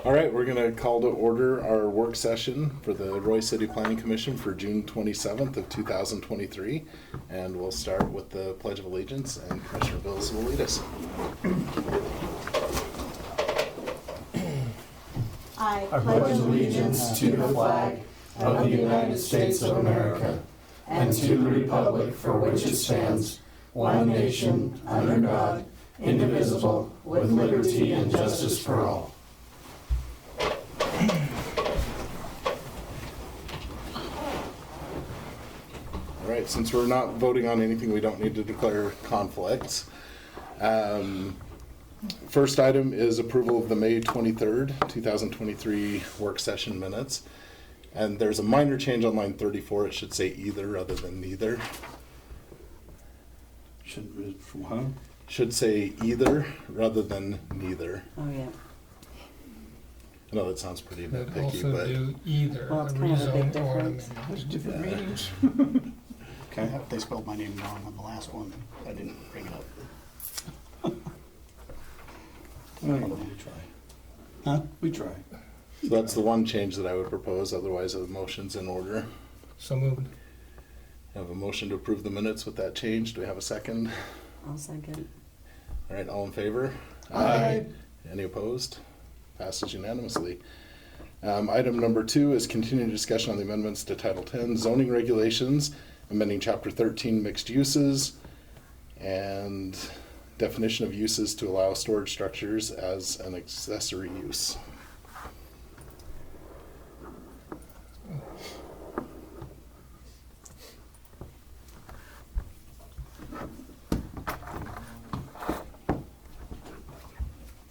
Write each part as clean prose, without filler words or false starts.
All right, we're going to call to order our work session for the Roy City Planning Commission for June 27th of 2023. And we'll start with the Pledge of Allegiance, and Commissioner Bills will lead us. I pledge allegiance to the flag of the United States of America and to the republic for which it stands, one nation, under God, indivisible, with liberty and justice for all. All right, since we're not voting on anything, we don't need to declare conflicts. First item is approval of the May 23rd, 2023 work session minutes. And there's a minor change on line 34. It should say either rather than neither. Should say either rather than neither. Oh, yeah. I know that sounds pretty That nitpicky, also but do either Well, it's kind of a big rezone or difference. amend. There's different meanings. okay. They spelled my name wrong on the last one. I didn't bring it up. We try. Huh? We try. So that's the one change that I would propose. Otherwise, the motion's in order. So moved. I have a motion to approve the minutes with that change. Do we have a second? I'll second. All right, all in favor? Aye. Any opposed? Passes unanimously. Item number 2 is continuing discussion on the amendments to Title 10 zoning regulations, amending Chapter 13 mixed uses, and definition of uses to allow storage structures as an accessory use.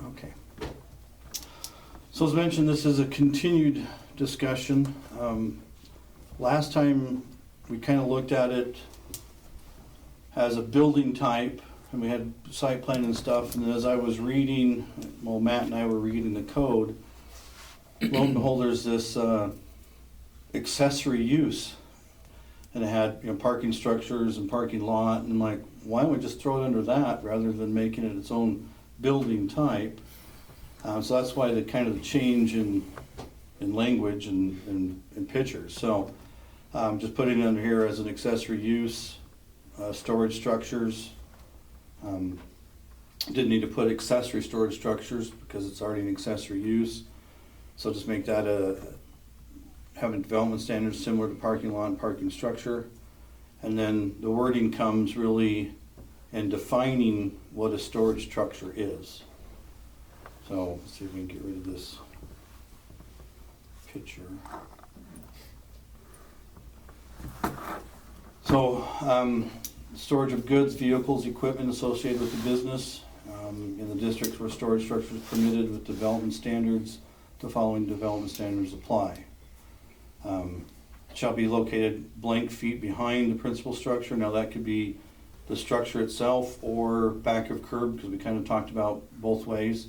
Okay. So as mentioned, this is a continued discussion. Last time we kind of looked at it as a building type, and we had site plan and stuff, and as I was reading, well, Matt and I were reading the code, lo and behold, there's this accessory use. And it had, parking structures and parking lot, and I'm like, why don't we just throw it under that rather than making it its own building type? So that's why the kind of the change in language and pictures. So just putting it under here as an accessory use, storage structures. Didn't need to put accessory storage structures because it's already an accessory use. So just make that having development standards similar to parking lot and parking structure. And then the wording comes really in defining what a storage structure is. So let's see if we can get rid of this picture. So storage of goods, vehicles, equipment associated with the business. In the districts where storage structure is permitted with development standards, the following development standards apply. Shall be located blank feet behind the principal structure. Now that could be the structure itself or back of curb, because we kind of talked about both ways.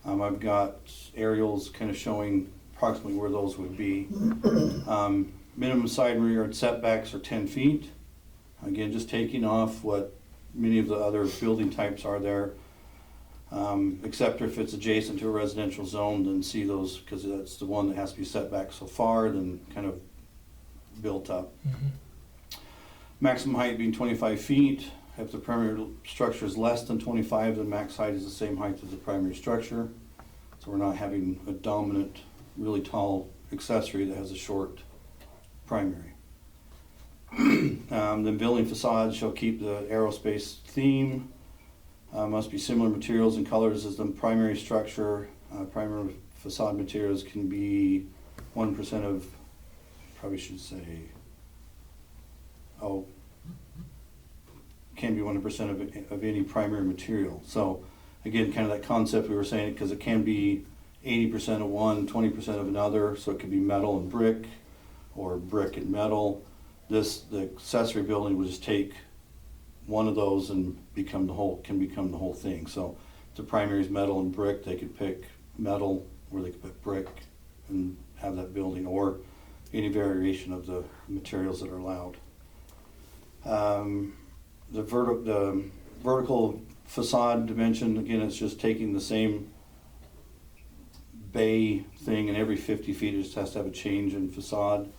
I've got aerials kind of showing approximately where those would be. Minimum side and rear yard setbacks are 10 feet. Again, just taking off what many of the other building types are there. Except if it's adjacent to a residential zone, then see those, because that's the one that has to be set back so far, then kind of built up. Maximum height being 25 feet. If the primary structure is less than 25, then max height is the same height as the primary structure. So we're not having a dominant, really tall accessory that has a short primary. The building facade shall keep the aerospace theme. Must be similar materials and colors as the primary structure. Primary facade materials can be 1% of, probably should say, can be 1% of any primary material. So again, kind of that concept we were saying, because it can be 80% of one, 20% of another. So it could be metal and brick, or brick and metal. The accessory building would just take one of those and become the whole thing. So if the primary is metal and brick, they could pick metal, or they could pick brick and have that building, or any variation of the materials that are allowed. The vertical facade dimension, again, it's just taking the same bay thing, and every 50 feet it just has to have a change in facade.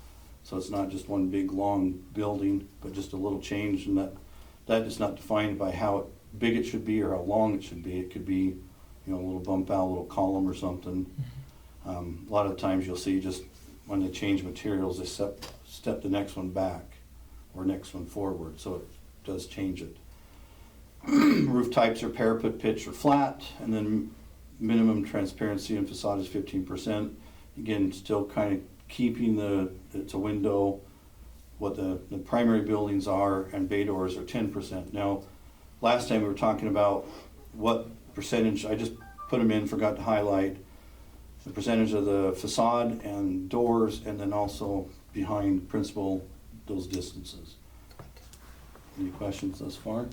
So it's not just one big long building, but just a little change, and that is not defined by how big it should be or how long it should be. It could be, a little bump out, a little column or something. A lot of times you'll see just when they change materials, they step the next one back or next one forward, so it does change it. Roof types are parapet, pitch, or flat, and then minimum transparency and facade is 15%. Again, still kind of keeping it's a window, what the primary buildings are, and bay doors are 10%. Now, last time we were talking about what percentage, I just put them in, forgot to highlight the percentage of the facade and doors, and then also behind principal, those distances. Any questions thus far?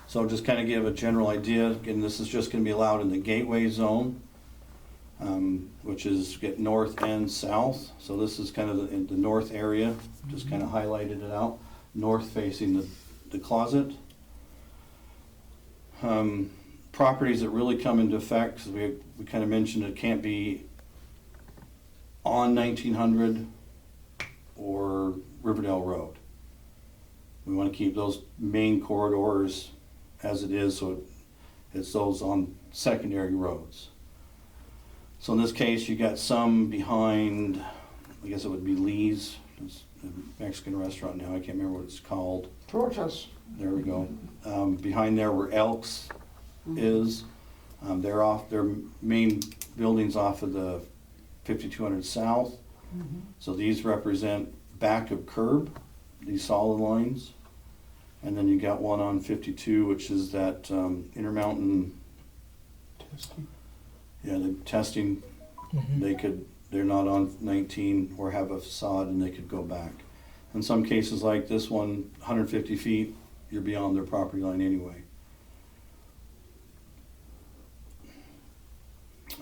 So just kind of give a general idea. Again, this is just going to be allowed in the gateway zone, which is get north and south. So this is kind of in the north area, just kind of highlighted it out. North facing the closet. Properties that really come into effect, because we kind of mentioned it can't be on 1900 or Riverdale Road. We want to keep those main corridors as it is, so it's those on secondary roads. So in this case, you got some behind, I guess it would be Lee's, it's a Mexican restaurant now, I can't remember what it's called. Tortas. There we go. Behind there where Elks is, their main building's off of the 5200 South. So these represent back of curb, these solid lines. And then you got one on 52, which is that Intermountain Testing. Yeah, the testing, they're not on 19 or have a facade, and they could go back. In some cases like this one, 150 feet, you're beyond their property line anyway.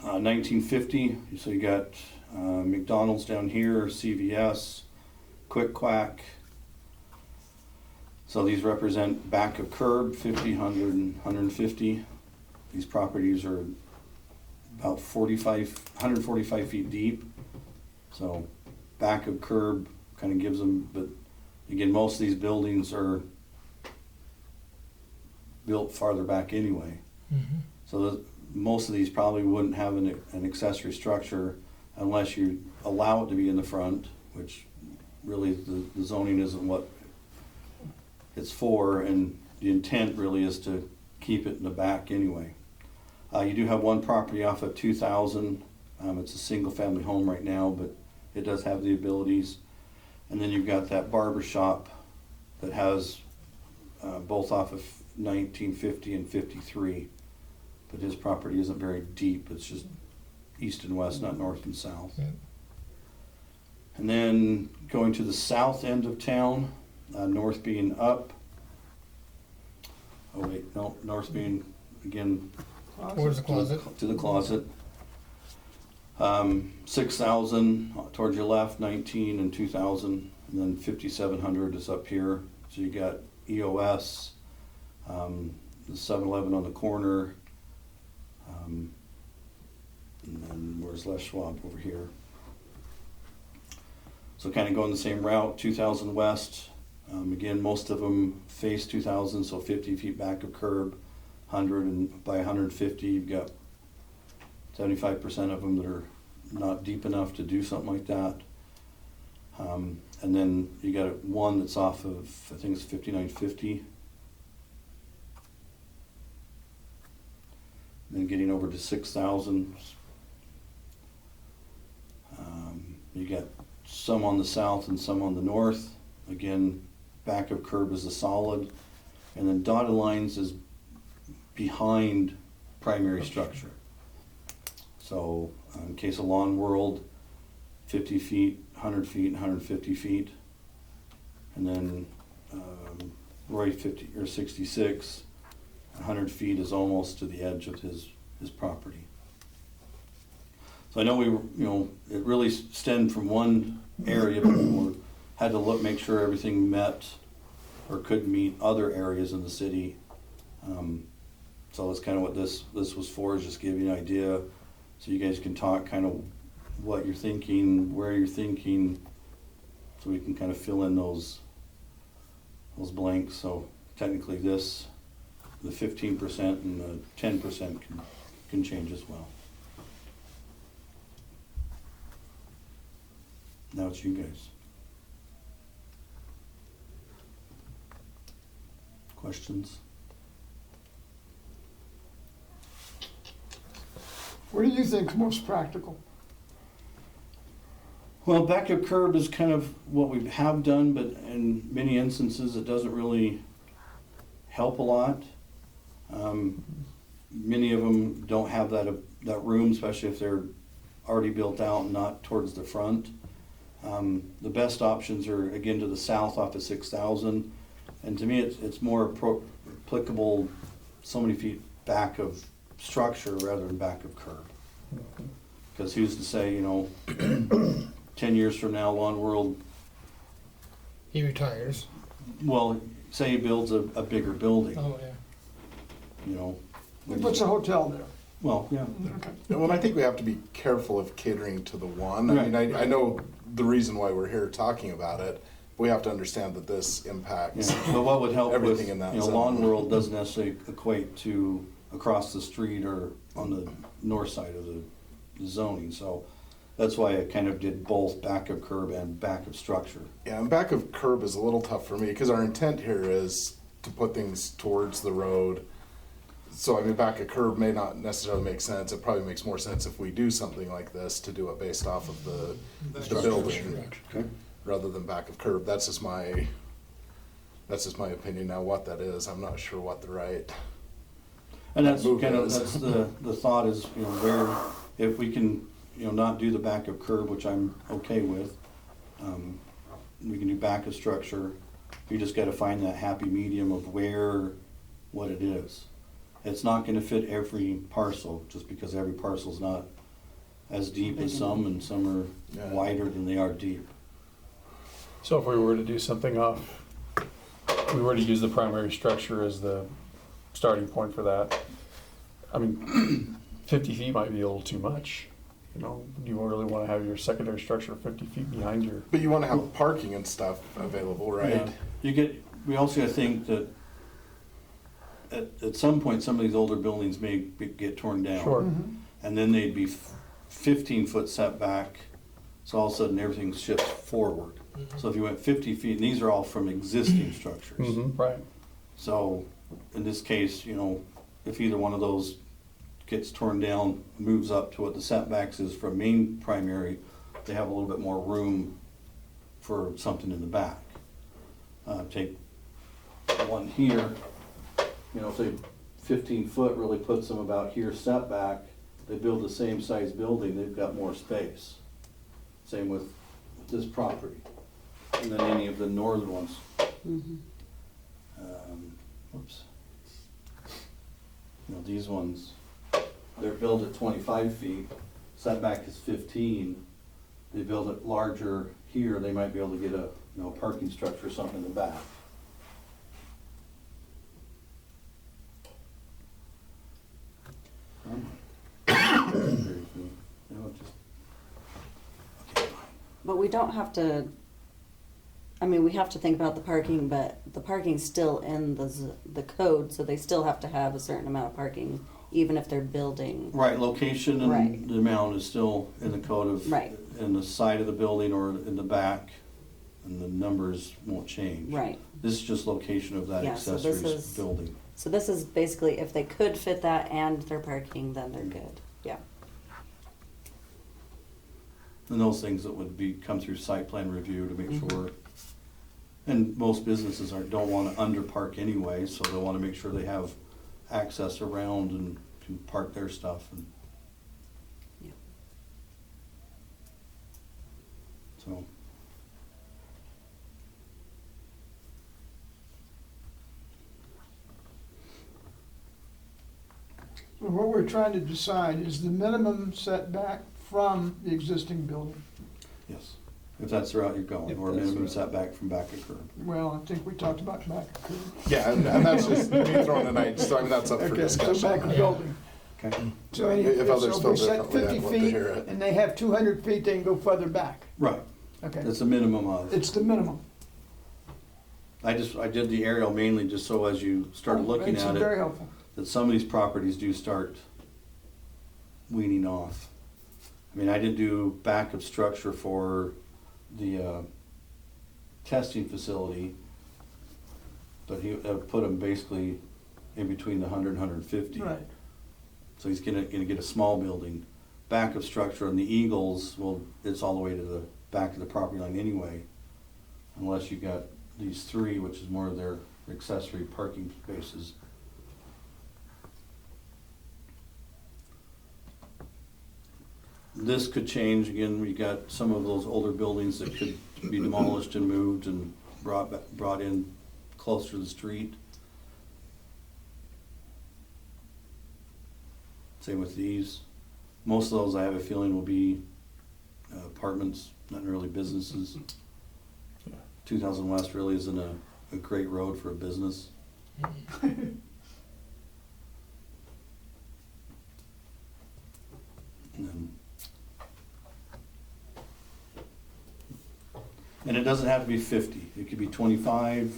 1950, so you got McDonald's down here, CVS, Quick Quack. So these represent back of curb, 50, 100, and 150. These properties are about 145 feet deep. So back of curb kind of gives them, but again, most of these buildings are built farther back anyway. So most of these probably wouldn't have an accessory structure unless you allow it to be in the front, which really the zoning isn't what it's for, and the intent really is to keep it in the back anyway. You do have one property off of 2000. It's a single family home right now, but it does have the abilities. And then you've got that barber shop that has both off of 1950 and 53. But his property isn't very deep. It's just east and west, not north and south. And then going to the south end of town, north being up. Oh wait, no, north being, again, Towards the closet. to the closet. 6,000 towards your left, 19 and 2,000, and then 5,700 is up here. So you got EOS, the 7-Eleven on the corner, and then where's Les Schwab over here? So kind of going the same route, 2,000 west. Again, most of them face 2,000, so 50 feet back of curb. 100 and by 150, you've got 75% of them that are not deep enough to do something like that. And then you got one that's off of, I think it's 5950. And then getting over to 6,000. You got some on the south and some on the north. Again, back of curb is a solid. And then dotted lines is behind primary structure. So in case of Lawn World, 50 feet, 100 feet, and 150 feet. And then Roy 50 or 66, 100 feet is almost to the edge of his property. So I know it really stemmed from one area, but we had to make sure everything met or could meet other areas in the city. So that's kind of what this was for, is just give you an idea, so you guys can talk kind of what you're thinking, where you're thinking, so we can kind of fill in those blanks. So technically this, the 15% and the 10% can change as well. Now it's you guys. Questions? What do you think is most practical? Well, backup curb is kind of what we have done, but in many instances, it doesn't really help a lot. Many of them don't have that room, especially if they're already built out and not towards the front. The best options are, again, to the south off of 6,000. And to me, it's more applicable so many feet back of structure rather than back of curb. Because who's to say, 10 years from now, Lawn World, He retires. well, say he builds a bigger building, Oh, yeah. He puts a hotel there. Well, yeah. Okay. Well, I think we have to be careful of catering to the one. I mean, Right. I know the reason why we're here talking about it. We have to understand that this impacts. Yeah. But what would help with, Everything in that zone. Lawn World doesn't necessarily equate to across the street or on the north side of the zoning. So that's why I kind of did both backup curb and backup structure. Yeah, and back of curb is a little tough for me because our intent here is to put things towards the road. So I mean, back of curb may not necessarily make sense. It probably makes more sense if we do something like this to do it based off of the building Okay. rather than back of curb. That's just my opinion. Now, what that is, I'm not sure what the right. And that's Move kind of, is. that's the thought is, where, if we can, not do the backup curb, which I'm okay with, we can do backup structure. We just gotta find that happy medium of what it is. It's not gonna fit every parcel, just because every parcel's not as deep as some, and some are Yeah. wider than they are deep. So if we were to do something off, we were to use the primary structure as the starting point for that, I mean, 50 feet might be a little too much. Do you really want to have your secondary structure 50 feet behind your, But you want to have parking and stuff available, right? Yeah. We also gotta think that at some point, some of these older buildings may get torn down. Sure. And then they'd be 15-foot setback, so all of a sudden everything shifts forward. So if you went 50 feet, and these are all from existing structures. right? So in this case, if either one of those gets torn down, moves up to what the setbacks is from main primary, they have a little bit more room for something in the back. Take one here, if they 15 foot really puts them about here setback, they build the same size building, they've got more space. Same with this property. And then any of the northern ones. Whoops. These ones, they're built at 25 feet, setback is 15. They build it larger here, they might be able to get a, parking structure or something in the back. But we don't have to, we have to think about the parking, but the parking's still in the code, so they still have to have a certain amount of parking, even if they're building. Right, location Right. and the amount is still in the code of, Right. in the side of the building or in the back, and the numbers won't change. Right. This is just location of that Yeah, so this accessories is- building. So this is basically, if they could fit that and their parking, then they're good. Yeah. And those things that would come through site plan review to make Mhm. sure. And most businesses don't want to underpark anyway, so they want to make sure they have access around and can park their stuff. And Yeah. So, So what we're trying to decide is the minimum setback from the existing building. yes. if that's the route you're going, If or that's minimum right. setback from back of curb. Well, I think we talked about back of curb. Yeah, and that's just me throwing an idea, so I mean, that's up for Okay, so back discussion. of building. Okay, So If others so feel we set differently, I'd 50 love to feet, hear it. and they have 200 feet, they can go further back. right, Okay, that's a minimum of. it's the minimum. I did the aerial mainly just so as you start looking It's at very it, helpful. that some of these properties do start weaning off. I mean, I did do backup structure for the testing facility, but he put them basically in between the 100 and 150. Right. So he's gonna get a small building. Backup structure on the Eagles, well, it's all the way to the back of the property line anyway, unless you got these three, which is more of their accessory parking spaces. This could change, again, we got some of those older buildings that could be demolished and moved and brought in closer to the street. Same with these. Most of those, I have a feeling, will be apartments, not really businesses. Yeah. 2000 West really isn't a great road for a business. And it doesn't have to be 50. It could be 25,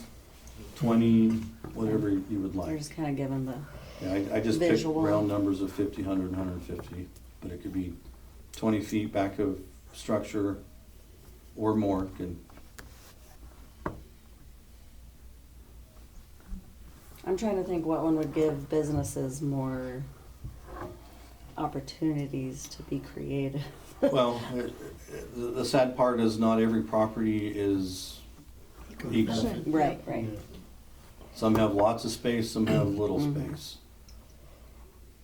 20, whatever you would You're like. just kind of given the, Yeah, I just picked Visual. round numbers of 50, 100, and 150, but it could be 20 feet back of structure or more. I'm trying to think what one would give businesses more opportunities to be creative. Well, the sad part is not every property is equal. Right, right. Some have lots of space, some have little space.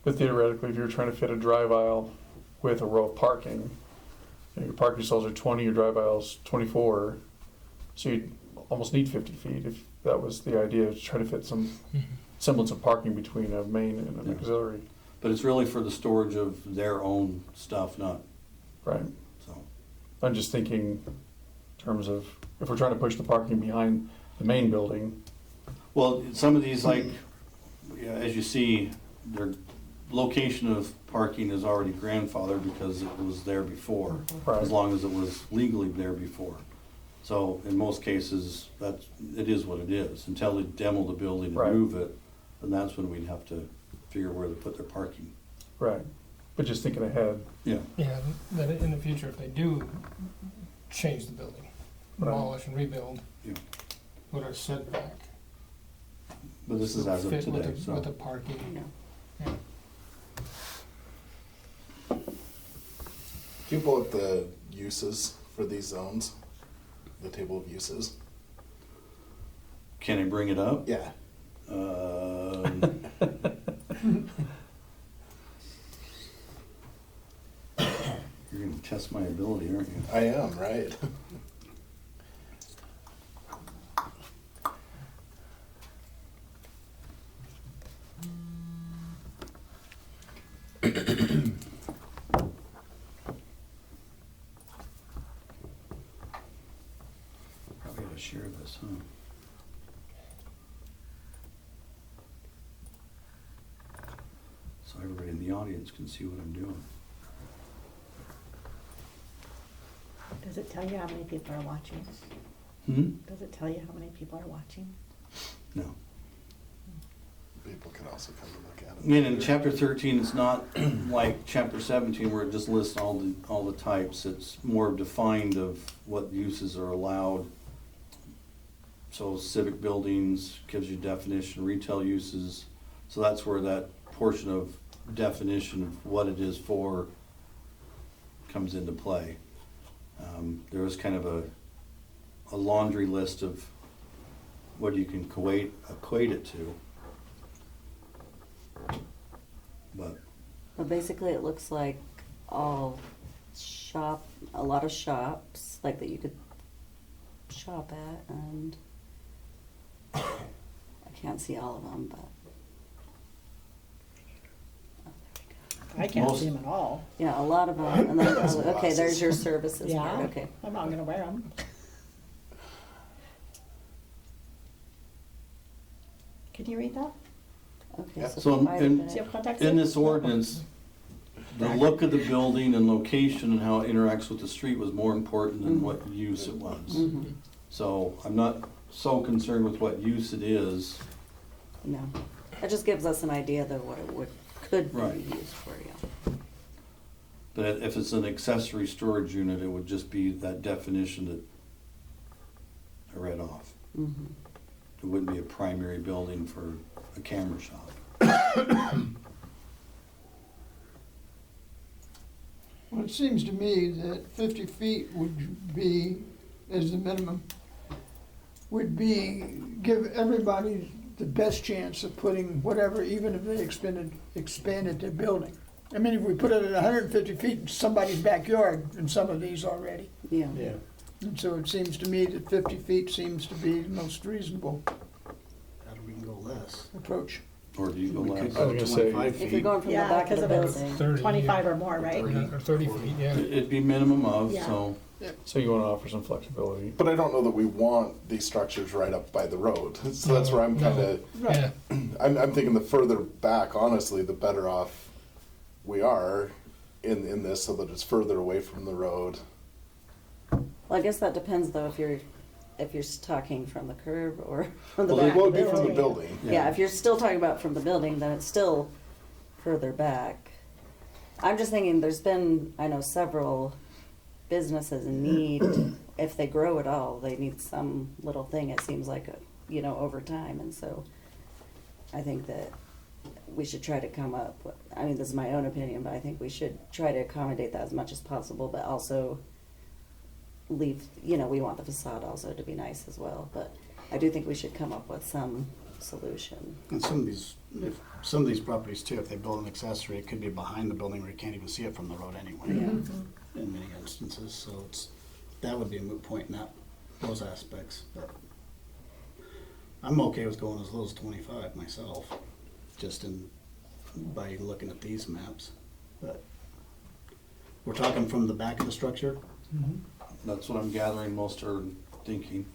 But theoretically, if you're trying to fit a drive aisle with a row of parking, your parking stalls are 20, your drive aisle's 24, so you'd almost need 50 feet if that was the idea, to try to fit some semblance of parking between a main and an Yeah. auxiliary. But it's really for the storage of their own stuff, not, Right. so. I'm just thinking in terms of, if we're trying to push the parking behind the main building, Well, some of these, like, yeah, as you see, their location of parking is already grandfathered because it was there before, Right. as long as it was legally there before. So in most cases, it is what it is. Until they demo the building Right. and move it, then that's when we'd have to figure where to put their parking. right, but just thinking ahead, Yeah, Yeah, that in the future, if they do change the building, Right. demolish and rebuild, yeah. what are setback? But this is as of fit with today, the- With the so. parking, Yeah. yeah. Can you pull up the uses for these zones? The table of uses? Can I bring it up? Yeah. You're gonna test my ability, aren't you? I am, right? Probably ought to share this, huh? So everybody in the audience can see what I'm doing. Does it tell you how many people are watching? Does it tell you how many people are watching? No. People can also come and look at it. Again, in chapter 13, it's not like chapter 17 where it just lists all the types. It's more defined of what uses are allowed. So civic buildings gives you definition, retail uses. So that's where that portion of definition of what it is for comes into play. There is kind of a laundry list of what you can equate it to. But basically, it looks like a lot of shops, like that you could shop at, and I can't see all of them, but. Oh, there we I can't Most- see them at all. Yeah, a lot of them, and then, Some okay, glasses. there's your services Yeah. part, okay. I'm not gonna wear them. Can you read that? Okay, Yeah. so So provided in- that- Do you have contacts? In this ordinance, the look of the building and location and how it interacts with the street was more important than what use it was. Mhm. So I'm not so concerned with what use it is. No, that just gives us an idea though what it could be Right. used for, yeah. But if it's an accessory storage unit, it would just be that definition that I read off. Mhm. It wouldn't be a primary building for a camera shop. Well, it seems to me that 50 feet would be, as the minimum, would be, give everybody the best chance of putting whatever, even if they expanded their building. I mean, if we put it at 150 feet in somebody's backyard in some of these already. Yeah. And so it seems to me that 50 feet seems to be the most reasonable We can go less. approach. Or do you go We could less? I was go gonna say- 25 If you're feet. going from the Yeah, back of because the if it's building. 30, 25 or more, right? Or 30 feet, yeah. It'd be minimum of, Yeah. so. So you wanna offer some flexibility. But I don't know that we want these structures right up by the road. So that's where I'm No. kind of, Yeah, I'm thinking the further back, honestly, the better off we are in this, so that it's further away from the road. Well, I guess that depends though, if you're talking from the curb or from the Well, back Well, of it'd the be from the building. building. Yeah, if you're still talking about from the building, then it's still further back. I'm just thinking, there's been, I know several businesses need, if they grow at all, they need some little thing, it seems like, over time, and so I think that we should try to come up with, I mean, this is my own opinion, but I think we should try to accommodate that as much as possible, but also leave, we want the facade also to be nice as well, but I do think we should come up with some solution. And some of these properties too, if they build an accessory, it could be behind the building where you can't even see it from the road anyway. Yeah. In many instances, so that would be a moot point in those aspects, but I'm okay with going as low as 25 myself, just by looking at these maps, but we're talking from the back of the structure, That's what I'm gathering most are thinking.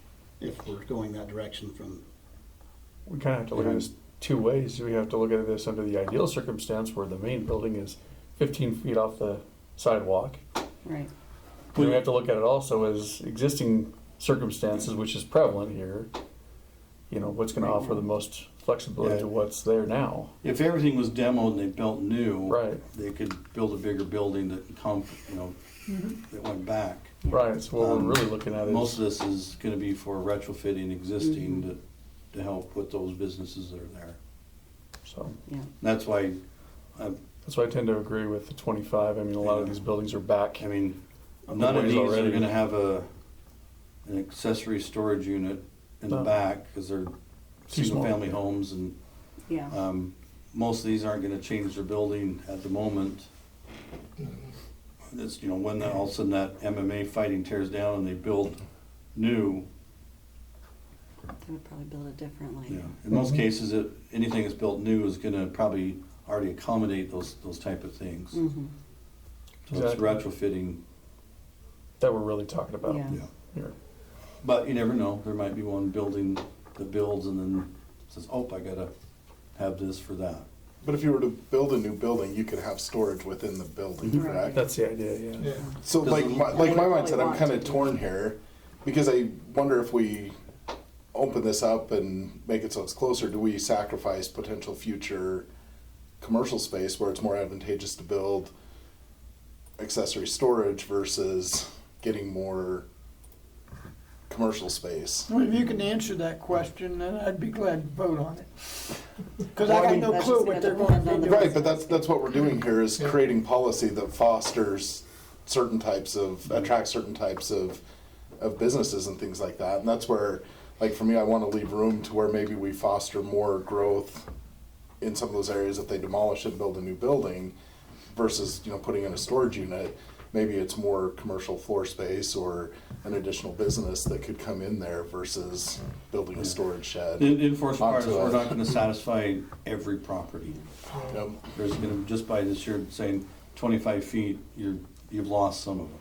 if we're going that direction from, We kinda have to look at this two ways. We have to look at this under the ideal circumstance where the main building is 15 feet off the sidewalk. Right. Then we have to look at it also as existing circumstances, which is prevalent here. What's gonna Right offer now. the most flexibility to Yeah. what's there now. If everything was demoed and they built new, Right. they could build a bigger building that that went back. Right, so what we're really looking at Most is, of this is gonna be for retrofitting existing to help with those businesses that are there. so, Yeah. That's why, that's why I tend to agree with the 25. I mean, a lot of these buildings are back. I mean, Up none a of ways these are already. gonna have an accessory storage unit in the No. back, cause they're Too small. single-family homes, and, Yeah. most of these aren't gonna change their building at the moment. It's, when all of a sudden that MMA fighting tears down and they build new, They would probably build it differently. in most cases, anything that's built new is gonna probably already accommodate those type of things. Mm-hmm. So it's Exactly. retrofitting, That we're really talking about Yeah. here. but you never know, there might be one building that builds and then says, oh, I gotta have this for that. But if you were to build a new building, you could have storage within the building, Mhm. correct? That's the idea, yeah. yeah. So Does like it- my, I like would my probably mindset, I'm want kind to of do torn that. here, because I wonder if we open this up and make it so it's closer, do we sacrifice potential future commercial space where it's more advantageous to build accessory storage versus getting more commercial space? Well, if you can answer that question, then I'd be glad to vote on it. Because Well, I I got mean- no That's clue just what gonna they're going depend to on be the doing. Right, but that's what we're doing here, is Yeah. creating policy that fosters certain types of, attracts certain types of businesses and things like that. And that's where, like for me, I want to leave room to where maybe we foster more growth in some of those areas if they demolish and build a new building versus, putting in a storage unit. maybe it's more commercial floor space or an additional business that could come in there versus building a storage shed. The enforcement part is Onto we're a- not gonna satisfy every property. Yep. There's gonna, just by this year saying 25 feet, you've lost some of them.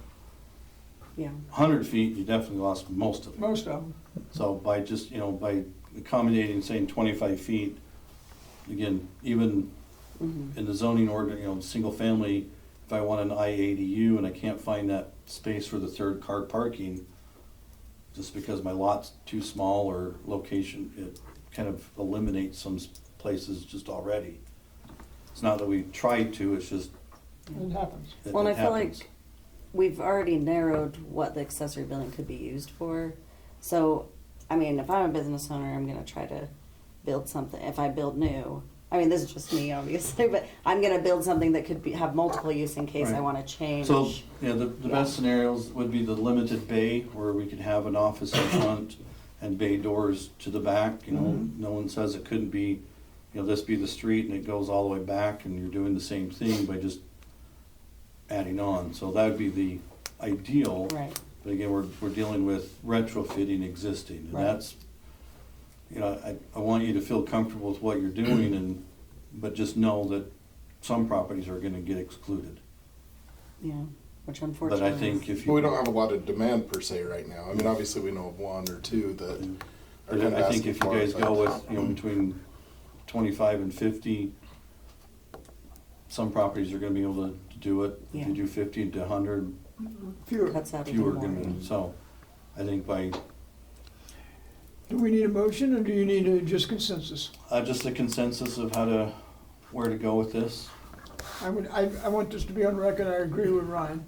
Yeah. 100 feet, you definitely lost most of them. Most of them. So by just, by accommodating, saying 25 feet, again, even in the zoning order, single family, if I want an IADU and I can't find that space for the third car parking, just because my lot's too small or location, it kind of eliminates some places just already. It's not that we tried to, it's just. It happens. it Well, and I feel happens. like we've already narrowed what the accessory building could be used for. So, I mean, if I'm a business owner, I'm gonna try to build something, if I build new. I mean, this is just me, obviously, but I'm gonna build something that could have multiple use in case I Right. wanna change. So, the Yeah. best scenarios would be the limited bay, where we could have an office in front and bay doors to the back, no one says it couldn't be, this be the street and it goes all the way back and you're doing the same thing by just adding on, so that would be the ideal. Right. But again, we're dealing with retrofitting existing, and Right. that's, I want you to feel comfortable with what you're doing but just know that some properties are gonna get excluded. Yeah, which But unfortunately. I think if you. But we don't have a lot of demand per se right now. I mean, obviously we know of one or two that are But kind of I think asking if you for it, guys but- go with, between 25 and 50, some properties are gonna be able to do it. If you Yeah. do 50 to 100, Cuts out even fewer are more. gonna, so I think by, Do we need a motion, or do you need a just consensus? just a consensus of where to go with this. I want this to be on record, I agree with Ryan.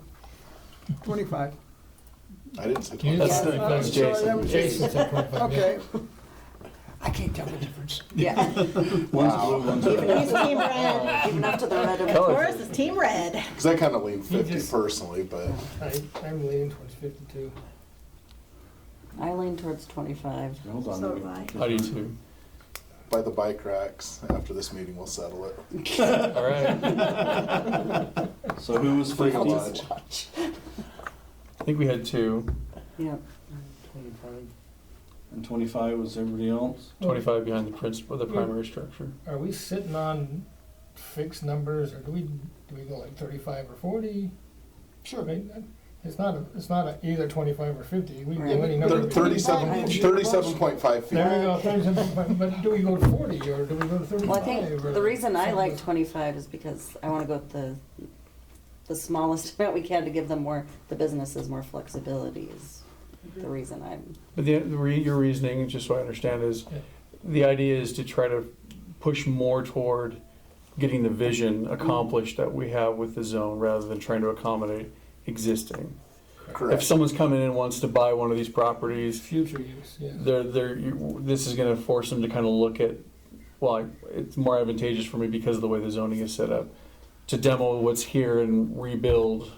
25. I didn't say You 20. That's- said I'm 25. sorry, that was Jason said 25. Okay. I can't tell the difference. Yeah, One's blue, one's He's red. team red. even up to the red of Color. Forrest is team red. Because I kind of lean 50 just- personally, but I'm leaning towards 52. I lean towards 25. Hold on. So let do me- I. I do too. by the bike racks, after this meeting, we'll settle it. All right. So who was Free 50? lunch. I think we had two. Yep. 25. And 25 was everybody else? 25 behind the principal, the primary structure. Are we sitting on fixed numbers, or do we go like 35 or 40? Sure. It's not either 25 or 50. We can do any number. Thir- 37.5 feet. There we go, 37, but do we go to 40 or do we go to 35? Well, I think or the reason I like something? 25 is because I want to go with the smallest amount we can to give them the businesses more flexibility is the reason I'm. But your reasoning, just so I understand, is Yeah. the idea is to try to push more toward getting the vision accomplished that we have with the zone rather than trying to accommodate existing. Correct. If someone's coming in and wants to buy one of these properties, Future use, yeah. this is going to force them to kind of look at, well, it's more advantageous for me because of the way the zoning is set up, to demo what's here and rebuild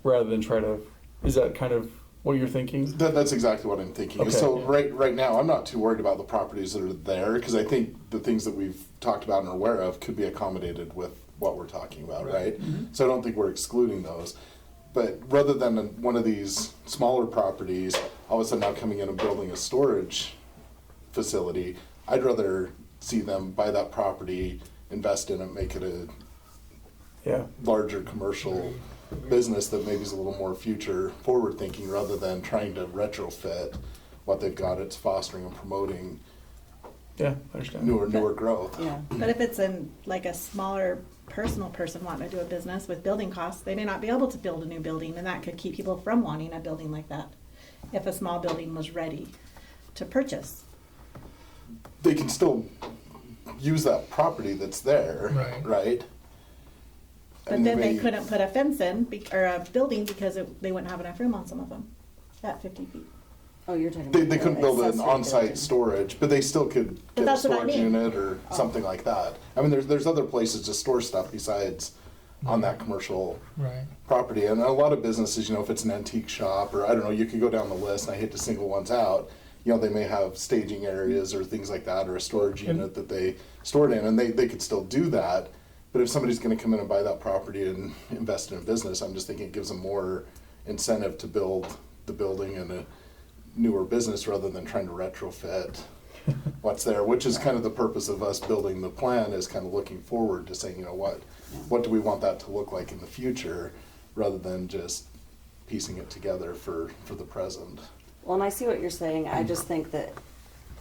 rather than try to, is that kind of what you're thinking? That's exactly what I'm thinking. Okay. So right now, I'm not too worried about the properties that are there because I think the things that we've talked about and are aware of could be accommodated with what we're talking about, right? So I don't think we're excluding those. But rather than one of these smaller properties, all of a sudden now coming in and building a storage facility, I'd rather see them buy that property, invest in it, make it a Yeah. larger commercial business that maybe is a little more future forward thinking rather than trying to retrofit what they've got. It's fostering and promoting Yeah, I understand. newer growth. Yeah. But if it's like a smaller personal person wanting to do a business with building costs, they may not be able to build a new building, and that could keep people from wanting a building like that. If a small building was ready to purchase. They can still use that property that's there, Right. right? But And then they may- couldn't put a fence in, or a building, because they wouldn't have enough room on some of them, at 50 feet. Oh, you're talking They, about. they couldn't build an accessory on-site building. storage, but they still could But get a that's what I storage mean. unit or something like that. I mean, there's other places to store stuff besides on that commercial Right. property. And a lot of businesses, if it's an antique shop or I don't know, you could go down the list and I hate to single ones out. They may have staging areas or things like that or a storage And- unit that they store it in and they could still do that. But if somebody's gonna come in and buy that property and invest in a business, I'm just thinking it gives them more incentive to build the building in a newer business rather than trying to retrofit what's there, which is kind of the purpose of us building the plan, is kind of looking forward to saying, you know, what do we want that to look like in the future, rather than just piecing it together for the present. Well, and I see what you're saying. I just think that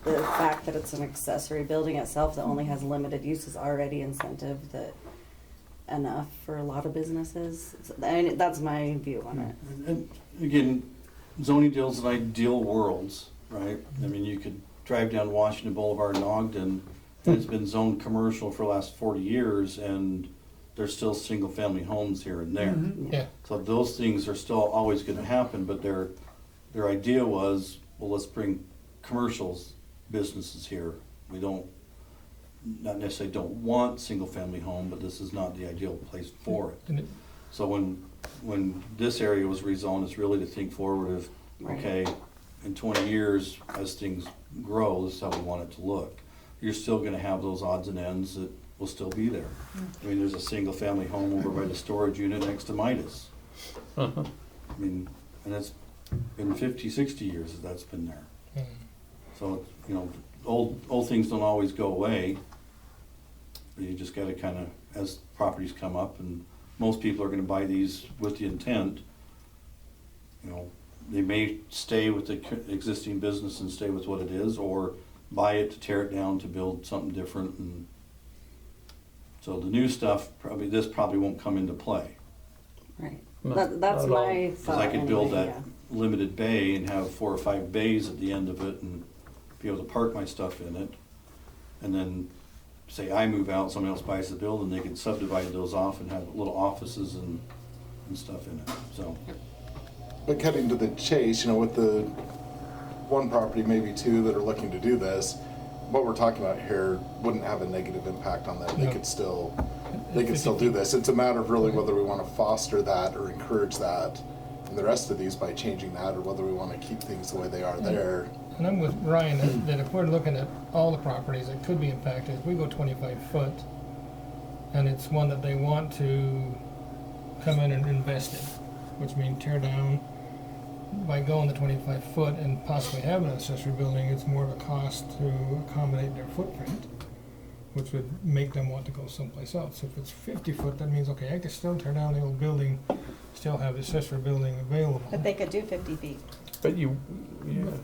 the fact that it's an accessory building itself that only has limited use is already incentive that enough for a lot of businesses. And that's my view on it. And again, zoning deals in ideal worlds, right? I mean, you could drive down Washington Boulevard in Ogden, and it's been zoned commercial for the last 40 years, and there's still single-family homes here and there. Yeah. So those things are still always gonna happen, but their idea was, well, let's bring commercials, businesses here. We don't, not necessarily don't want single-family home, but this is not the ideal place for it. And it- So when this area was rezoned, it's really to think forward of, Right. okay, in 20 years, as things grow, this is how we want it to look. You're still gonna have those odds and ends that will still be there. I mean, there's a single-family home over by the storage unit next to Midas. I mean, and it's been 50, 60 years that that's been there. mm. So, you know, old things don't always go away. But you just gotta kinda, as properties come up, and most people are gonna buy these with the intent, you know, they may stay with the existing business and stay with what it is, or buy it to tear it down to build something different. And so the new stuff, this probably won't come into play. Right. No, That's not at all. my Because thought. I could build anyway, that limited bay and have 4 or 5 bays at the end of it and be able to park my stuff in it. And then, say I move out, somebody else buys the building, they can subdivide those off and have little offices and stuff in it, so. But cutting to the chase, you know, with the one property, maybe two, that are looking to do this, what we're talking about here wouldn't have a negative impact on them. They No. could still do this. It's a matter of really whether we want to foster that or encourage that in the rest of these by changing that, or whether we want to keep things the way they are there. And I'm with Ryan that if we're looking at all the properties that could be impacted, if we go 25 foot, and it's one that they want to come in and invest in, which means tear down, by going the 25 foot and possibly having an accessory building, it's more of a cost to accommodate their footprint, which would make them want to go someplace else. If it's 50 foot, that means, okay, I can still tear down the old building, still have the accessory building available. But they could do 50 feet. But yeah.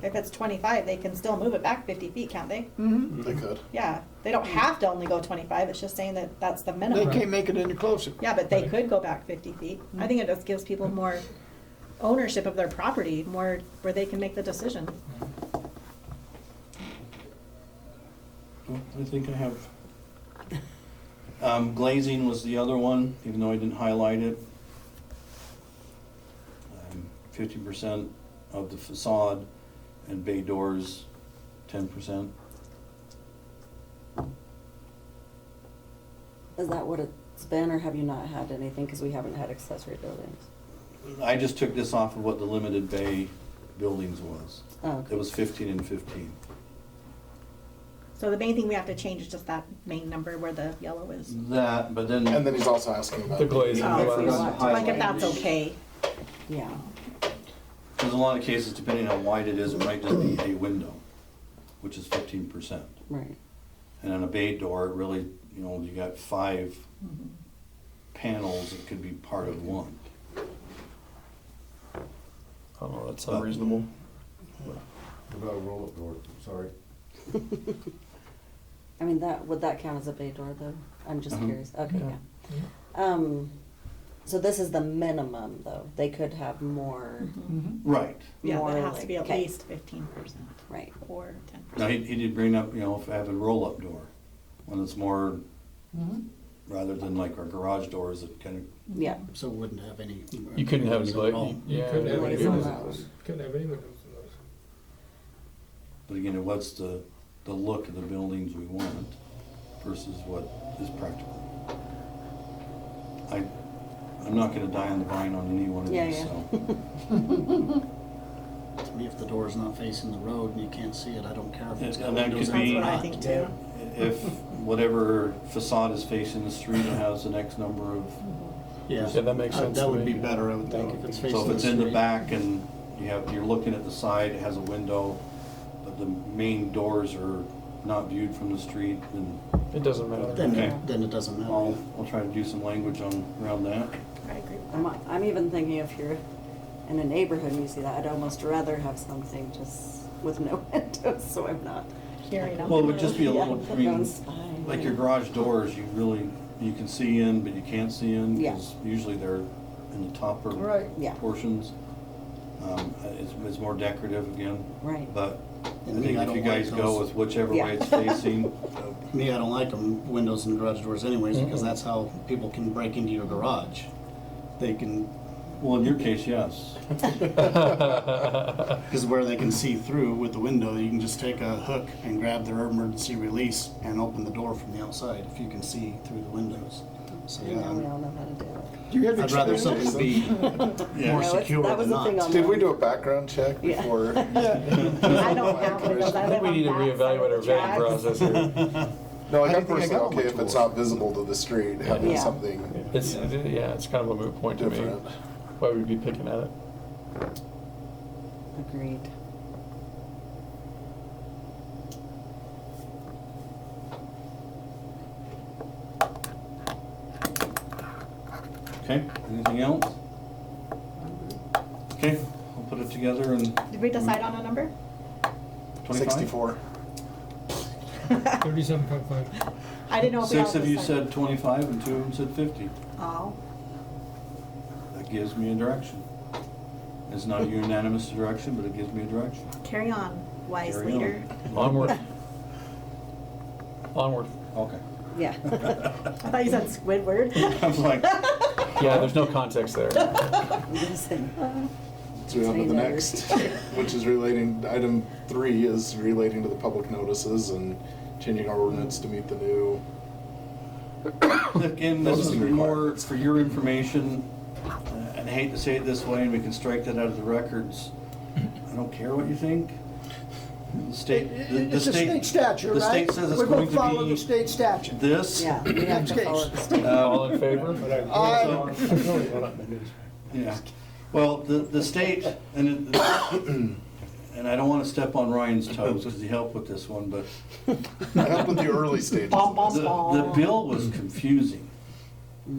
If it's 25, they can still move it back 50 feet, can't they? They could. Yeah, they don't have to only go 25, it's just saying that that's the They minimum. can't make it any closer. Yeah, but they Right. could go back 50 feet. I think it just gives people more ownership of their property, more where they can make the decision. Well, I think I have. Glazing was the other one, even though I didn't highlight it. 50% of the facade, and bay doors, 10%. Is that what it's been, or have you not had anything? Because we haven't had accessory buildings. I just took this off of what the limited bay buildings was. Oh, okay. It was 15 and 15. So the main thing we have to change is just that main number where the yellow is. That, but then. And then he's also asking about The glazing. Oh, if we glass. want to- Like if that's okay. Yeah. There's a lot of cases, depending on how wide it is, it might just be a window, which is 15%. Right. And on a bay door, it really, you know, you got 5 panels that could be part of one. I don't know, that's unreasonable. What about a roll-up door? Sorry. I mean, would that count as a bay door, though? I'm just Uh-huh. curious. Okay, Yeah. yeah. So this is the minimum, though. They could have more, Right. Yeah, more that has to be at okay. least 15% Right. or 10%. Now, he did bring up, you know, if having a roll-up door, one that's more, rather than like our garage doors that kind of, Yeah. So it wouldn't have any. You couldn't have any windows at all. glazing. You Yeah. couldn't have any Glazing windows. allows. Couldn't have any windows in those. but again, what's the look of the buildings we want versus what is practical. I'm not gonna die on the vine on any one of Yeah, these, yeah. so. It's me, if the door's not facing the road and you can't see it, I don't care if it's got And that windows could in it be- or That's what I not. think too. If whatever facade is facing the street, it has the next number of, Yeah, Yeah, that makes sense That to would me. be better, I would think, if it's facing so the if street. it's in the back and you're looking at the side, it has a window, but the main doors are not viewed from the street, then It doesn't matter. Okay. Then it doesn't matter. I'll try to do some language around that. I agree with that. I'm even thinking if you're in a neighborhood and you see that, I'd almost rather have something just with no windows, so I'm not. Hearing them. Well, it would just be a little, I mean, Everyone's fine. like your garage doors, you can see in, but you can't see in, Yeah. because usually they're in the topper Right. Yeah. portions. It's more decorative again, Right. but I And think me, I if you don't guys like go those. with whichever Yeah. way it's facing, Me, I don't like them, windows and garage doors anyways, because that's how people can break into your garage. They can, well, in your case, yes. because where they can see through with the window, you can just take a hook and grab their emergency release and open the door from the outside, if you can see through the windows. So, Now we yeah, all know how to do it. Do you have I'd rather experience? something be Yeah. more No, it's- secure that was than the thing not. on Did we do a background check Yeah. before? I don't have windows, I I live think we on need to that side reevaluate our of the vetting tracks. process here. No, like I I'm think I personally got all my okay if it's tools. not visible to the street, having Yeah. something Yeah, it's kind of a moot point to me. different. Why would we be picking at it? Agreed. Okay, anything else? Okay, I'll put it together and Did we decide on a number? 25? 64. 37.5. I didn't know if we all Six of you decided. said 25 and 2 of them said 50. Oh, That gives me a direction. It's not a unanimous direction, but it gives me a direction. carry on, wise Carry on. leader. Onward. Onward. Okay. Yeah. I thought you said Squidward. I was like, Yeah, there's no context there. Listen. So we have the next, which is relating, item 3 is relating to the public notices and changing our ordinance to meet the new. again, this is Noticing more requirements. for your information, and I hate to say it this way, and we can strike that out of the records. I don't care what you think. The state, It's a state statute, right? the state says it's We're going gonna follow to the be state statute. this. Yeah, we have Next to case. follow the state. All in favor? Yeah, well, the state, and and I don't want to step on Ryan's toes because he helped with this one, but I helped with the early stages. Bum, bum, the bum. bill was confusing.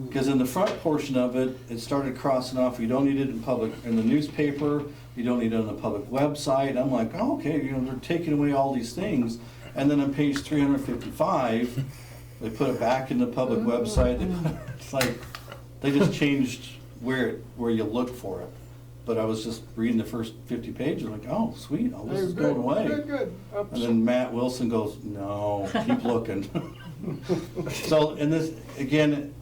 Because in the front portion of it, it started crossing off, you don't need it in the newspaper, you don't need it on the public website. I'm like, oh, okay, they're taking away all these things. And then on page 355, they put it back in the public website. It's like, they just changed where you look for it. But I was just reading the first 50 pages, like, oh, sweet, all this is going away. Very good. And then Matt Wilson goes, no, keep looking. So, and this, again,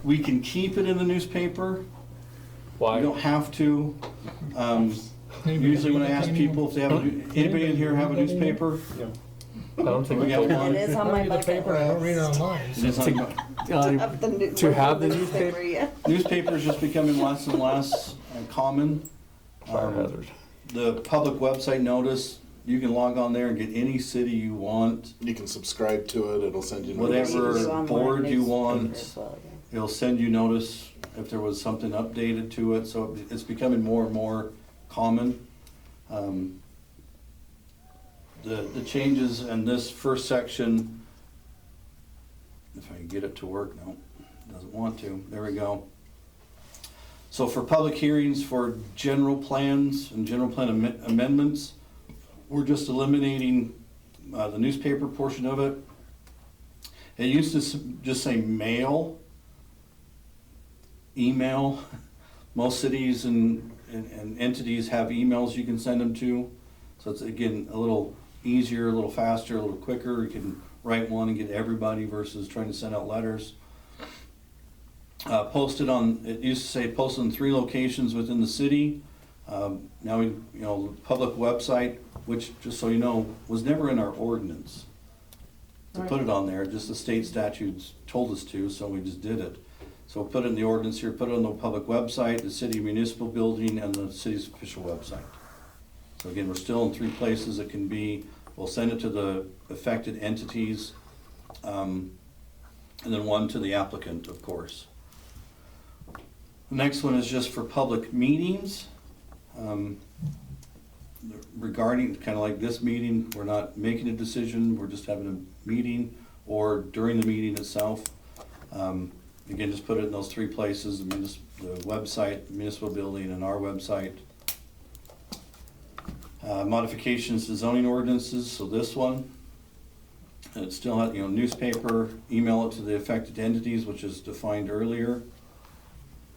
we can keep it in the newspaper. Why? We don't have to. Usually when I ask people if they have, anybody in here have a newspaper? I don't think We we got can. one. It is I on don't my read the bucket paper, I don't read it list. online. It is on- Have the new- To have the newspaper? yeah. Newspaper is just becoming less and less common. Fire hazard. The public website notice, you can log on there and get any city you want, You can subscribe to it, it'll send you Whatever notices. Do online board you newspaper want. as well, yeah. it'll send you notice if there was something updated to it, so it's becoming more and more common. The changes in this first section, if I can get it to work, no, it doesn't want to, there we go. So for public hearings for general plans and general plan amendments, we're just eliminating the newspaper portion of it. It used to just say mail, email. Most cities and entities have emails you can send them to. So it's, again, a little easier, a little faster, a little quicker. You can write one and get everybody versus trying to send out letters. Posted on, it used to say posted in 3 locations within the city. Now we, public website, which, just so you know, was never in our ordinance to put it on there. Just the state statutes told us to, so we just did it. So put it in the ordinance here, put it on the public website, the city municipal building, and the city's official website. So again, we're still in 3 places it can be. We'll send it to the affected entities, and then 1 to the applicant, of course. The next one is just for public meetings. Regarding, kind of like this meeting, we're not making a decision, we're just having a meeting, or during the meeting itself. Again, just put it in those 3 places, the website, municipal building, and our website. Modifications to zoning ordinances, so this one, it still has, newspaper, email it to the affected entities, which is defined earlier.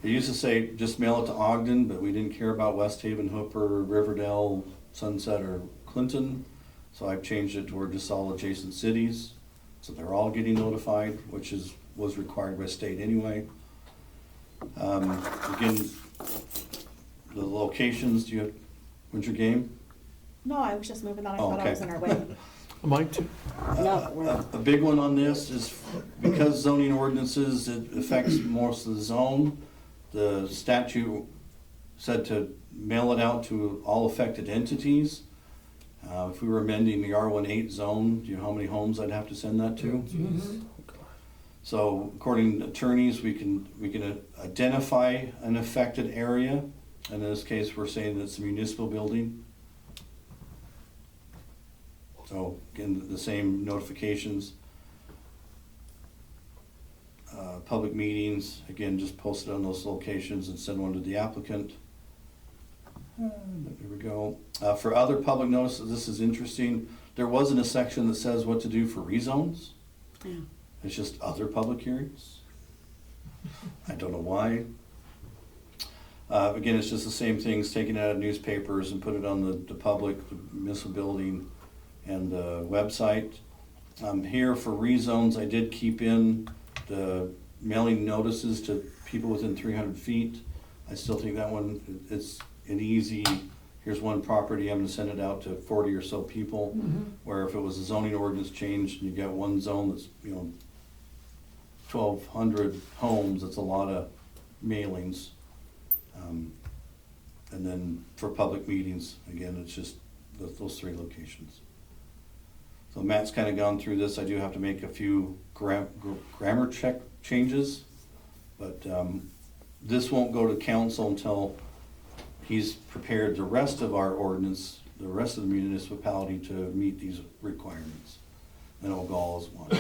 It used to say just mail it to Ogden, but we didn't care about West Haven, Hooper, Riverdale, Sunset, or Clinton. So I've changed it to where just all adjacent cities, so they're all getting notified, which was required by state anyway. Again, the locations, do you have Winter Game? No, I was just moving on. I Oh, thought I okay. was in our way. Mine too. No, we're, A big one on this is because zoning ordinances, it affects most of the zone. The statute said to mail it out to all affected entities. If we were amending the R18 zone, do you know how many homes I'd have to send that to? So according to attorneys, we can identify an affected area. And in this case, we're saying it's a municipal building. So again, the same notifications. Public meetings, again, just post it on those locations and send one to the applicant. There we go. For other public notices, this is interesting. There wasn't a section that says what to do for rezones. yeah. It's just other public hearings. I don't know why. Again, it's just the same things, taken out of newspapers and put it on the public, the municipal building, and the website. Here for rezones, I did keep in the mailing notices to people within 300 feet. I still think that one, it's an easy, here's one property, I'm gonna send it out to 40 or so people. Where if it was a zoning ordinance change, and you got one zone that's, 1,200 homes, that's a lot of mailings. And then for public meetings, again, it's just those 3 locations. So Matt's kind of gone through this. I do have to make a few grammar check changes, but this won't go to council until he's prepared the rest of our ordinance, the rest of the municipality to meet these requirements. Then it'll go all as one.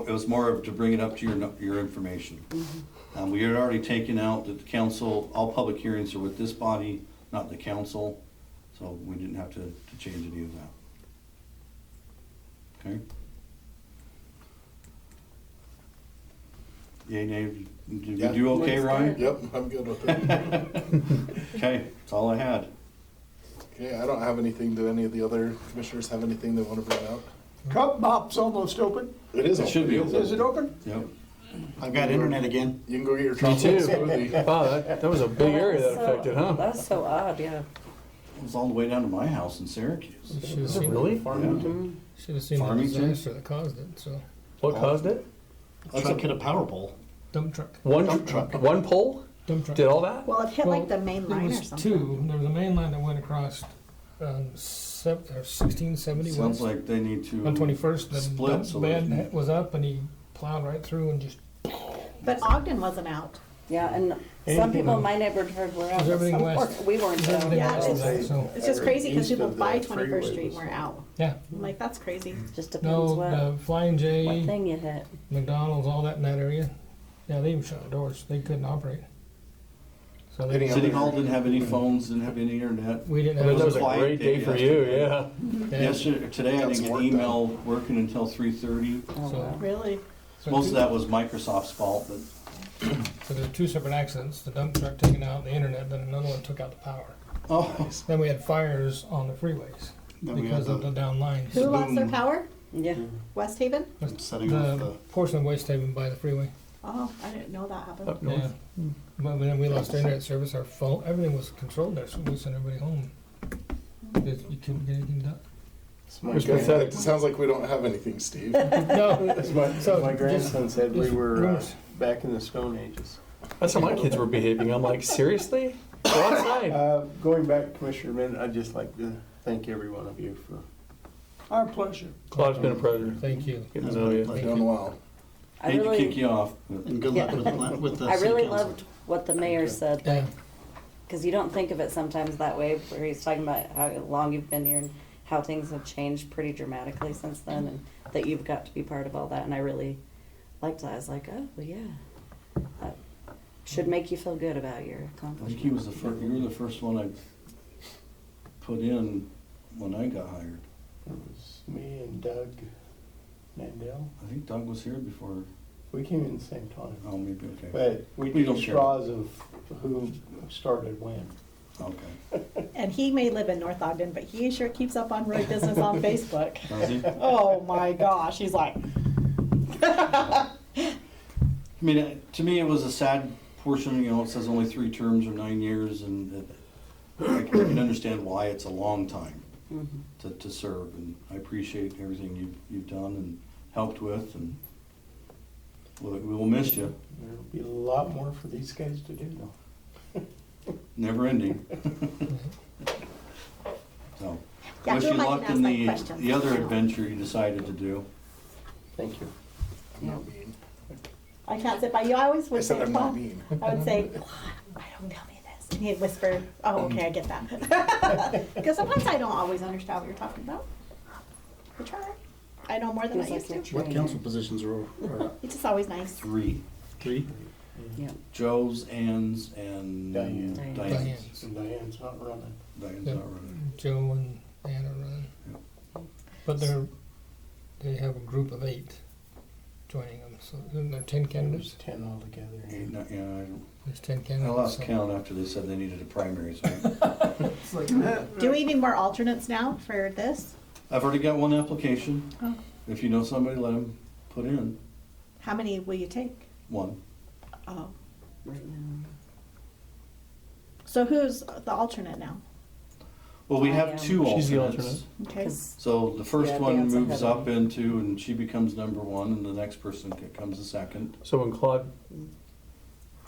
It was more of to bring it up to your information. We had already taken out that the council, all public hearings are with this body, not the council, so we didn't have to change any of that. Okay? Yay, nay, did you Yeah. do okay, Looks Ryan? good. Yep, I'm good with it. Okay, that's all I had. Okay, I don't have anything. Do any of the other commissioners have anything they want to bring up? Cup Bop's almost open. It is It should be. Is it open? Yep. I've got internet again. You can go get your Me tropical too. smoothie. Wow, that was a big area that So- affected, huh? That's so odd, yeah. It was all the way down to my house in Syracuse. You should have Is it seen, really? should have seen the Farmington? disaster that caused it, so, What caused it? Truck hit a power pole. dump truck, One Dump truck. One pole dump truck. did all that? Well, it hit Well, like the main line or There was something. 2, there was a main line that went across, 1670 Sounds west. like they need to. On 21st, the Split dump so bed that- was up and he plowed right through and just, But Ogden wasn't out. Yeah, and some Anything people in on- my neighborhood were out, Is but everything some west? weren't. We weren't out. everything Yeah, else was out, so, It's just crazy because East people of by the 21st freeway Street was- weren't out. yeah. I'm like, that's crazy. Just depends No, what Flying what J, thing you hit. McDonald's, all that in that area, yeah, they even shut the doors, they couldn't operate. So Any they, City Hall didn't have any phones, didn't have any internet. we didn't I mean, have. that was a quiet great day day for you, yesterday. yeah. Yeah. Yesterday, today I Got didn't some get work email working until 3:30. Oh, So- wow. Really? So Most of two- that was Microsoft's fault, but So there were 2 separate accidents, the dump truck taking out the internet, then another one took out the power. oh, Then we had fires on the freeways Then we because had of the down lines. Who lost their boom. power? Yeah. West Haven? Setting off The the, portion of West Haven by the freeway, Oh, I didn't know that happened. Up yeah. north. But then we lost our internet service, our phone, everything was controlled there, so we sent everybody home. You couldn't get anything done. It was Okay, pathetic. It sounds like we don't have anything, Steve. No, As my, So, my grandson said, we just were rumors. back in the Stone Ages. That's how my kids were behaving. I'm like, seriously? outside. Going back, Commissioner Min, I'd just like to thank every one of you for our pleasure. Claude's been a pleasure. Thank you. Getting to know you. Doing well. I Hate to really, kick you off, but And good luck with the I city really council. loved what the mayor said, Yeah, because you don't think of it sometimes that way, where he's talking about how long you've been here and how things have changed pretty dramatically since then, and that you've got to be part of all that. And I really liked that. I was like, oh, well, yeah, that should make you feel good about your I think accomplishment. he was you were the first one I put in when I got hired. It was me and Doug Mandel. I think Doug was here before, We came in the same time. oh, maybe, okay. But we We don't did share. straws of who started when. Okay. And he may live in North Ogden, but he sure keeps up on road business on Facebook. Does he? Oh my gosh, he's like, I mean, to me, it was a sad portion, you know, it says only 3 terms or 9 years, and I can understand why it's a long time Mhm. to serve, and I appreciate everything you've done and helped with, and we will miss you, There'll be a lot more for these guys to do though. never ending. So, yeah, wish who you am I luck gonna ask in my the questions? other adventure you decided to do. Thank you. I'm not mean. I can't sit by you. I always would I said say, I'm not Claude, mean. I would say, Claude, why don't tell me this? And he'd whisper, oh, okay, I get that. Because sometimes I don't always understand what you're talking about. I try. I know more He than I was used like to. your What trainer. council positions are It's just always nice. 3. 3? Yeah. Joe's, Ann's, and Diane. Diane's. Diane's. And Diane's not running. Diane's Yep. not running. Joe and Anna run. But they have a group of 8 joining them, so isn't there 10 There's candidates? 10 altogether. Eight, no, yeah, I don't. There's 10 I candidates. lost so- count after they said they needed a primary, so Do we need more alternates now for this? I've already got 1 application. Oh. If you know somebody, let them put in How many will you take? 1. Oh. Right now. So who's the alternate now? Well, we I have am. 2 She's the alternates. Okay. 'Cause So the first Yeah, one Dan's moves ahead of up me. into, and she becomes number 1, and the next person comes the second. So when Claude,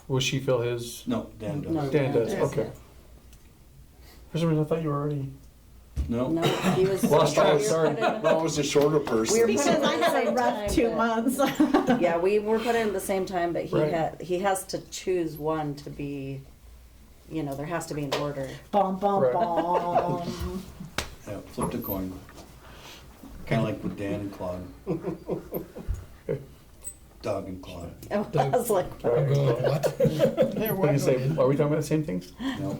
will she fill his? No, Dan does. No, Dan does, does, okay. For some reason, I thought you were already. No? No, he was. Lost track, we were sorry. put in- Well, I was a shorter person. We were Because put in I at the had a same rough time, 2 but- months. Yeah, we were put in at the same time, but Right. he has to choose one to be, you know, there has to be an order. Bum, bum, Right. bum. Yeah, flipped a coin. Kind of like with Dan and Claude. Doug and Claude. I was like, I'm going, what? What do you say? Are we talking about the same things? No.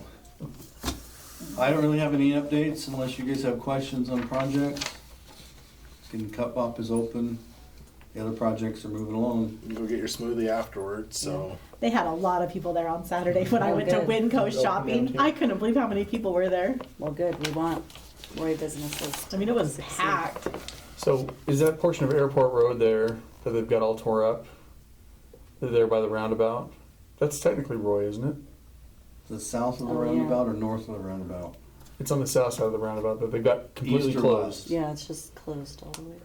I don't really have any updates unless you guys have questions on projects. Cup Up is open. The other projects are moving along. You go get your smoothie afterwards, so. They had a lot of people there on Saturday when I Oh, went to good. Winco shopping. I couldn't believe how many people were there. well, good, we want Roy businesses. I mean, it was packed. So is that portion of Airport Road there that they've got all tore up? They're there by the roundabout? That's technically Roy, isn't it? Is it south of the Oh, yeah. roundabout or north of the roundabout? It's on the south side of the roundabout that they've got completely East or closed. west? Yeah, it's just closed all the way.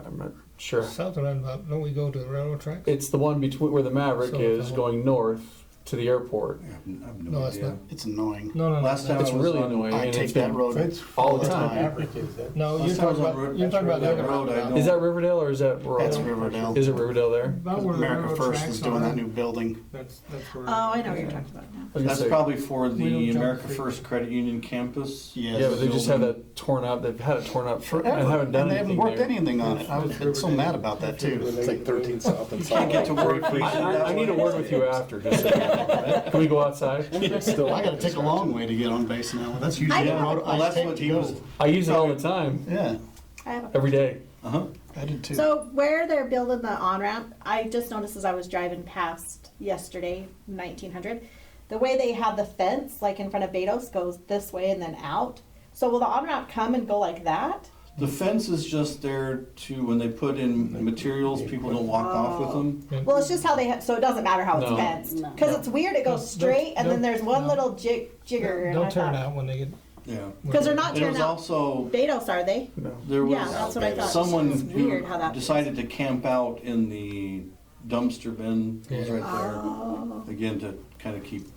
I'm not sure. South of roundabout, don't we go to the railroad tracks? It's the one between where the Maverick So, is uh-huh. going north to the airport. I have No, no it's idea. not. It's annoying. No, no, no. Last time It's I was really on- annoying. I and take it's that been- road all all the the time. time. Maverick is that. No, Last you're time I talking was on about, road- you're talking about the that other road, I roundabout. don't- Is that Riverdale or is that Royal? That's Riverdale. Is it Riverdale there? About where the America railroad First tracks is doing are. that new building. That's where. Oh, I know what you're talking about now. I was gonna That's say- probably for We don't the jump America the- First Credit Union campus. Yes. Yeah, but they just had building. that torn up. They've had it torn up Forever. and haven't done and they haven't anything worked there. anything on it. I was been so mad about that too. It's like 13 south and You can't get to south. work. I need to work with you after. Just so you know. Can we go outside? Still, I gotta take a long way to get on base now. That's usually the road Well, I that's take what to he go. was. I use it all the time, Yeah, I have a every day. Uh-huh. I did too. So where they're building the on-ramp, I just noticed as I was driving past yesterday, 1900, the way they have the fence, like in front of Betos, goes this way and then out. So will the on-ramp come and go like that? The fence is just there to, when they put in materials, people don't walk off with them. Yeah. Well, it's just how they, so it doesn't matter how it's No. fenced. No. Because No. it's weird, it goes No, straight and then no, there's one no. little jigger. and They'll I turn thought- out when they get. Yeah. Because they're not And it tearing was out also, Betos, are they? No. there Yeah, was that's what I thought. someone It's weird how who that- decided to camp out in the dumpster bin. It was Yeah. right there. Oh. Again, to kind of keep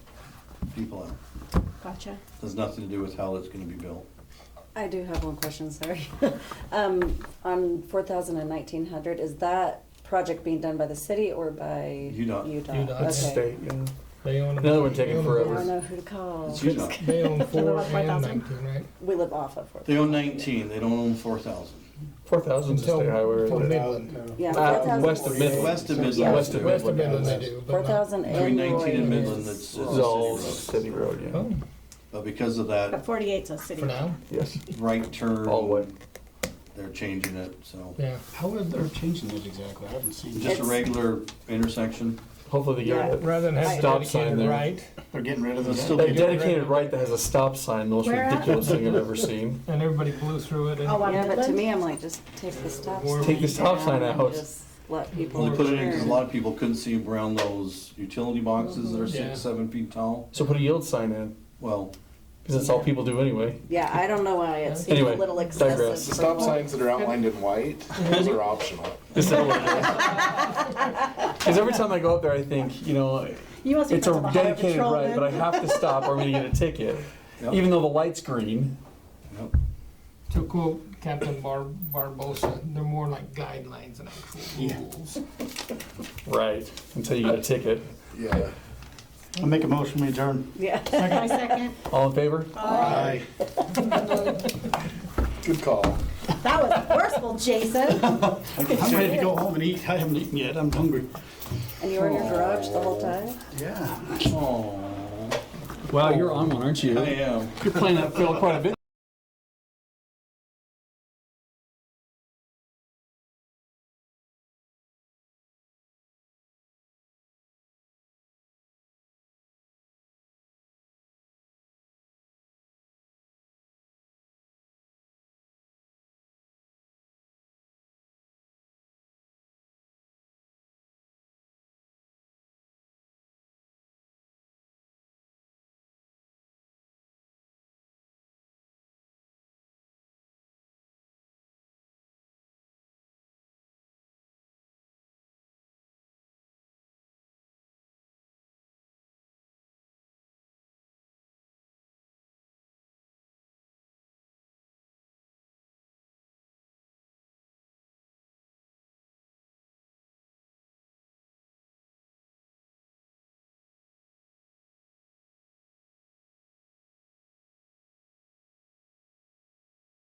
people out. Gotcha. Has nothing to do with how it's gonna be built. I do have one question, sorry. On 4,000 and 1,900, is that project being done by the city or by UDOT. UDOT? UDOT. That's Okay. state, yeah. They own. Another one taking they own- I forever. don't know who to call. It's UDOT. They own 4 about and 4,000? 19, right? We live off of 4,000. They own 19, they don't own 4,000. 4,000 is a state highway. Until isn't it? Midland. Yeah, Uh, 4,000. west of Midland. West of Midland. Yeah. West of West of Midland, Midland they yeah. do. but not- 4,000 Between and 19 and Roy Midland, is- it's It's all city road. city road, yeah. Oh, But because of But that 48's a city. for now, Yes, right turn. all the way. They're changing it, so. yeah. How are they changing it exactly? I haven't seen Just it. a It's- regular intersection. Hopefully they Yeah. get it. Rather than have the Stop sign dedicated there. right, They're getting rid of It's the. still A be- dedicated right that has a stop sign, the most Where at? ridiculous thing I've ever seen. and everybody blew through it. And Oh, wow. Yeah, but to Midland? me, I'm like, just take the stop Or- sign. Take the stop down sign and out. Just let people Well, they put it in because a turn. lot of people couldn't see around those utility boxes that are Yeah. 6, 7 feet tall. So put a yield sign in, Well, because that's all people do anyway. Yeah, I don't know why it seems Anyway, a little digress. excessive. The stop signs that are outlined in white, those are optional. Because every time I go up there, I think, you know, You must be it's a friends with the highway dedicated right, patrolman. but I have to stop or I'm going to get a ticket, Yep. even though the light's green. yep. To quote Captain Barbosa, they're more like guidelines than actual Yeah. rules. Right. Until you get a ticket. Yeah. I'll make a motion, we adjourn. Yeah. My second. All in favor? Aye. Good call. That was forceful, Jason. I'm ready to go home and eat. I haven't eaten yet. I'm hungry. And you were in your garage the whole time? Yeah. Oh, Wow, you're on one, aren't you? I am. You're playing that field quite a bit.